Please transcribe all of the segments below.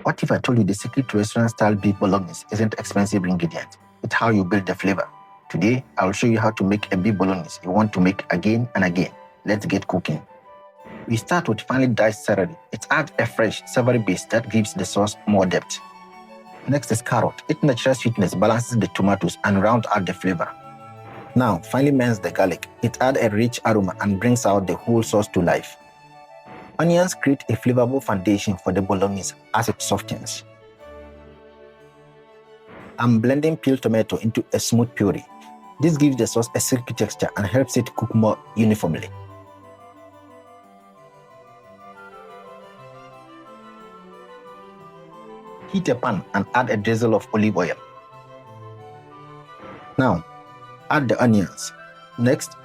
What if I told you the secret to restaurant-style beef bolognese isn't expensive ingredient? It's how you build the flavor. Today, I'll show you how to make a beef bolognese you want to make again and again. Let's get cooking. We start with finely diced celery. It adds a fresh, savory base that gives the sauce more depth. Next is carrot. Its natural sweetness balances the tomatoes and rounds out the flavor. Now, finely mince the garlic. It adds a rich aroma and brings out the whole sauce to life. Onions create a flavorful foundation for the bolognese as it softens. I'm blending peeled tomato into a smooth puree. This gives the sauce a silky texture and helps it cook more uniformly. Heat a pan and add a drizzle of olive oil. Now, add the onions. Next,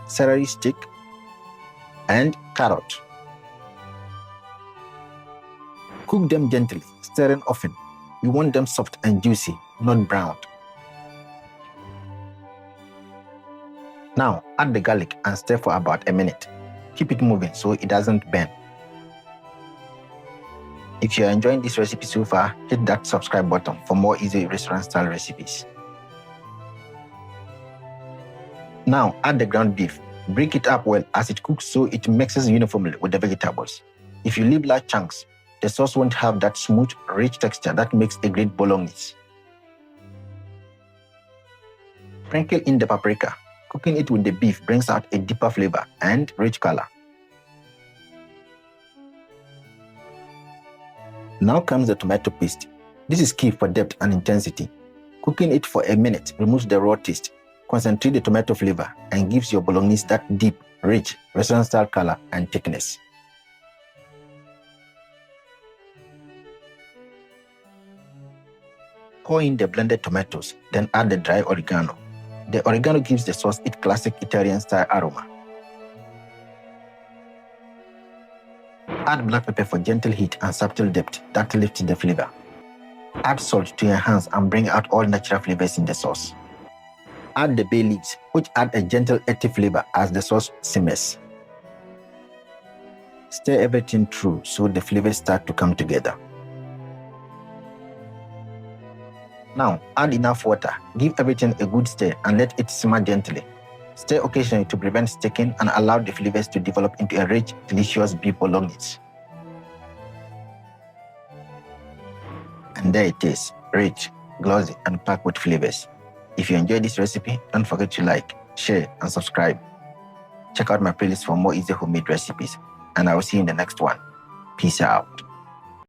celery stick and carrot. Cook them gently, stirring often. You want them soft and juicy, not browned. Now, add the garlic and stir for about a minute. Keep it moving so it doesn't burn. If you're enjoying this recipe so far, hit that subscribe button for more easy restaurant-style recipes. Now, add the ground beef. Break it up well as it cooks so it mixes uniformly with the vegetables. If you leave large chunks, the sauce won't have that smooth, rich texture that makes a great bolognese. Sprinkle in the paprika. Cooking it with the beef brings out a deeper flavor and rich color. Now comes the tomato paste. This is key for depth and intensity. Cooking it for a minute removes the raw taste, concentrates the tomato flavor, and gives your bolognese that deep, rich, restaurant-style color and thickness. Pour in the blended tomatoes, then add the dry oregano. The oregano gives the sauce its classic Italian-style aroma. Add black pepper for gentle heat and subtle depth that lifts the flavor. Add salt to enhance and bring out all natural flavors in the sauce. Add the bay leaves, which add a gentle earthy flavor as the sauce simmers. Stir everything through so the flavors start to come together. Now, add enough water, give everything a good stir and let it simmer gently. Stir occasionally to prevent sticking and allow the flavors to develop into a rich, delicious beef bolognese. And there it is, rich, glossy, and packed with flavors. If you enjoyed this recipe, don't forget to like, share, and subscribe. Check out my playlist for more easy homemade recipes, and I will see you in the next one. Peace out.